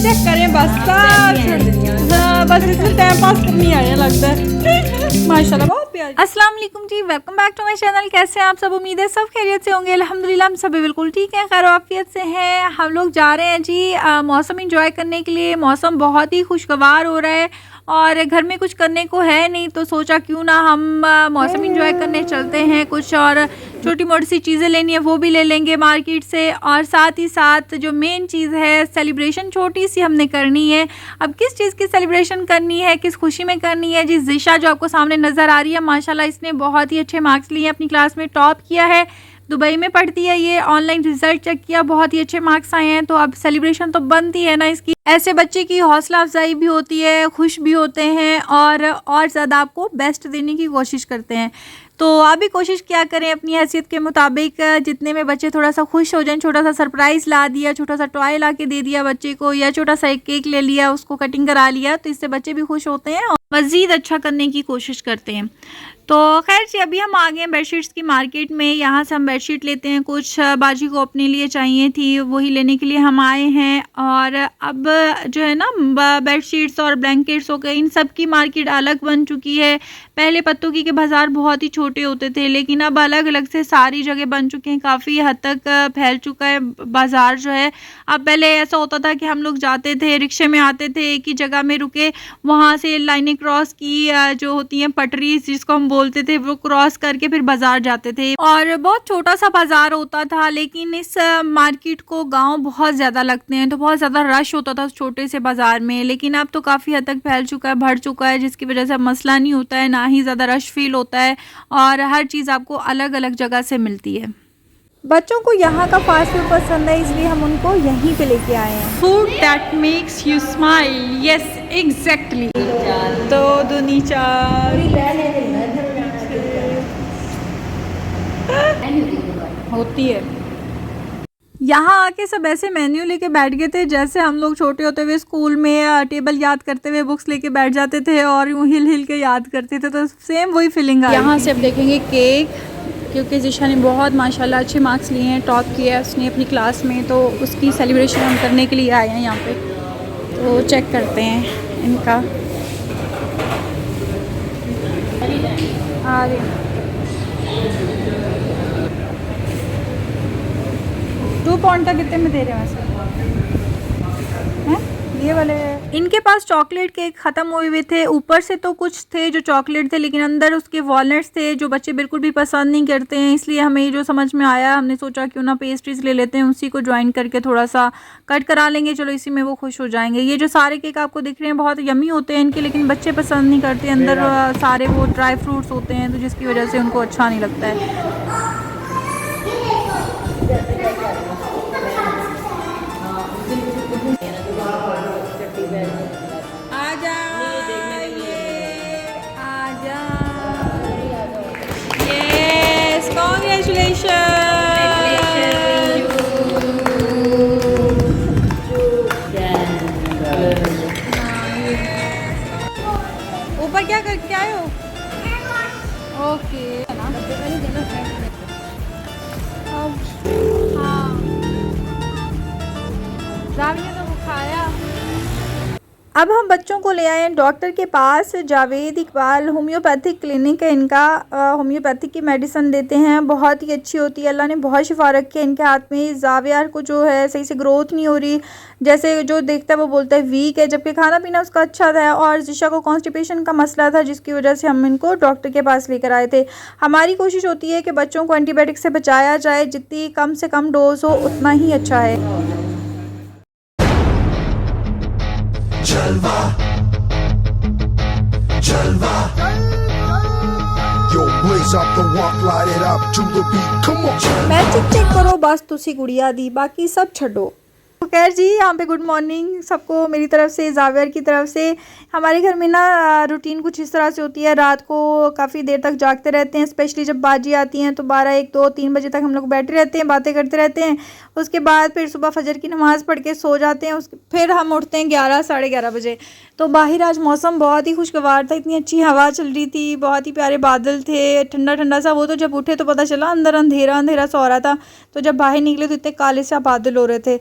Check करें बस बस इसमें टाइम पास करनी आया लगता है माशाल्लाह बहुत प्यारी। अस्सलाम वालेकुम जी, welcome back to my channel. कैसे हैं आप सब? उम्मीद है सब खैरियत से होंगे। अल्हम्दुलिल्लाह हम सभी बिल्कुल ठीक हैं, खैर आफियत से हैं। हम लोग जा रहे हैं जी मौसम एंजॉय करने के लिए। मौसम बहुत ही खुशगवार हो रहा है और घर में कुछ करने को है नहीं, तो सोचा क्यों ना हम मौसम एंजॉय करने चलते हैं। कुछ और छोटी मोटी सी चीज़ें लेनी है वो भी ले लेंगे मार्केट से, और साथ ही साथ जो मेन चीज़ है सेलिब्रेशन छोटी सी हमने करनी है। अब किस चीज़ की सेलिब्रेशन करनी है, किस खुशी में करनी है जी? ज़िशा जो आपको सामने नज़र आ रही है, माशाल्लाह इसने बहुत ही अच्छे मार्क्स लिए, अपनी क्लास में टॉप किया है। दुबई में पढ़ती है ये, ऑनलाइन रिजल्ट चेक किया, बहुत ही अच्छे मार्क्स आए हैं, तो अब सेलिब्रेशन तो बनती है ना इसकी। ऐसे बच्चे की हौसला अफजाई भी होती है, खुश भी होते हैं और ज़्यादा आपको बेस्ट देने की कोशिश करते हैं। तो आप भी कोशिश क्या करें अपनी हैसियत के मुताबिक, जितने में बच्चे थोड़ा सा खुश हो जाएं। छोटा सा सरप्राइज़ ला दिया, छोटा सा टॉय ला के दे दिया बच्चे को, या छोटा सा एक केक ले लिया, उसको कटिंग करा लिया, तो इससे बच्चे भी खुश होते हैं और मज़ीद अच्छा करने की कोशिश करते हैं। तो खैर जी, अभी हम आ गए हैं बेडशीट्स की मार्केट में। यहाँ से हम बेडशीट लेते हैं, कुछ बाजी को अपने लिए चाहिए थी, वही लेने के लिए हम आए हैं। और अब जो है ना बेडशीट्स और ब्लैंकेट्स हो गए, इन सब की मार्केट अलग बन चुकी है। पहले पत्तों के बाज़ार बहुत ही छोटे होते थे, लेकिन अब अलग अलग से सारी जगह बन चुके हैं, काफ़ी हद तक फैल चुका है बाज़ार जो है। अब पहले ऐसा होता था कि हम लोग जाते थे, रिक्शे में आते थे, एक ही जगह में रुके, वहाँ से लाइनें क्रॉस की, जो होती हैं पटरी जिसको हम बोलते थे, वो क्रॉस करके फिर बाज़ार जाते थे। और बहुत छोटा सा बाज़ार होता था, लेकिन इस मार्केट को गांव बहुत ज़्यादा लगते हैं, तो बहुत ज़्यादा रश होता था उस छोटे से बाज़ार में। लेकिन अब तो काफ़ी हद तक फैल चुका है, भर चुका है, जिसकी वजह से अब मसला नहीं होता है, ना ही ज़्यादा रश फील होता है, और हर चीज़ आपको अलग अलग जगह से मिलती है। बच्चों को यहाँ का फास्ट फूड पसंद है, इसलिए हम उनको यहीं पे लेके आए हैं। Food that makes you smile, yes exactly. तो दुनी चार होती है। यहाँ आके सब ऐसे मेन्यू लेके बैठ गए थे जैसे हम लोग छोटे होते हुए स्कूल में टेबल याद करते हुए बुक्स लेके बैठ जाते थे और यूँ हिल हिल के याद करते थे, तो सेम वही फीलिंग आई। यहाँ से अब देखेंगे केक, क्योंकि ज़िशा ने बहुत माशाल्लाह अच्छे मार्क्स लिए हैं, टॉप किया है उसने अपनी क्लास में, तो उसकी सेलिब्रेशन हम करने के लिए आए हैं यहाँ पे। तो चेक करते हैं इनका। आ रहे 2 पॉइंट का कितने में दे रहे हैं वैसे हैं ये वाले? इनके पास चॉकलेट केक ख़त्म हुए हुए थे, ऊपर से तो कुछ थे जो चॉकलेट थे, लेकिन अंदर उसके वॉलनट्स थे जो बच्चे बिल्कुल भी पसंद नहीं करते हैं। इसलिए हमें जो समझ में आया, हमने सोचा क्यों ना पेस्ट्रीज ले लेते हैं, उसी को ज्वाइन करके थोड़ा सा कट करा लेंगे, चलो इसी में वो खुश हो जाएंगे। ये जो सारे केक आपको दिख रहे हैं बहुत यमी होते हैं इनके, लेकिन बच्चे पसंद नहीं करते, अंदर सारे वो ड्राई फ्रूट्स होते हैं, तो जिसकी वजह से उनको अच्छा नहीं लगता है। ऊपर क्या करके आए हो? ओके हाँ, जाविया तो वो खाया। अब हम बच्चों को ले आए हैं डॉक्टर के पास, जावेद इकबाल होम्योपैथिक क्लिनिक है इनका। होम्योपैथिक की मेडिसिन देते हैं, बहुत ही अच्छी होती है, अल्लाह ने बहुत शिफा रखी है इनके हाथ में। जाविया को जो है सही से ग्रोथ नहीं हो रही, जैसे जो देखता है वो बोलता है वीक है, जबकि खाना पीना उसका अच्छा था। और ज़िशा को कॉन्स्टिपेशन का मसला था, जिसकी वजह से हम इनको डॉक्टर के पास लेकर आए थे। हमारी कोशिश होती है कि बच्चों को एंटीबायोटिक से बचाया जाए, जितनी कम से कम डोज हो उतना ही अच्छा है। Jalva, Jalva. Yo, blaze up the walk, light it up to the beat. Come on. Magic check करो बस तुसी गुड़िया दी, बाकी सब छड्डो। तो खैर जी, यहाँ पे गुड मॉर्निंग सबको मेरी तरफ से, जावियर की तरफ से। हमारे घर में ना रूटीन कुछ इस तरह से होती है, रात को काफ़ी देर तक जागते रहते हैं, स्पेशली जब बाजी आती हैं तो 12, 1, 2, 3 बजे तक हम लोग बैठे रहते हैं, बातें करते रहते हैं। उसके बाद फिर सुबह फजर की नमाज़ पढ़ के सो जाते हैं, फिर हम उठते हैं 11, साढ़े 11 बजे। तो बाहर आज मौसम बहुत ही खुशगवार था, इतनी अच्छी हवा चल रही थी, बहुत ही प्यारे बादल थे, ठंडा ठंडा सा। वो तो जब उठे तो पता चला अंदर अंधेरा अंधेरा सा हो रहा था, तो जब बाहर निकले तो इतने काले से बादल हो रहे थे।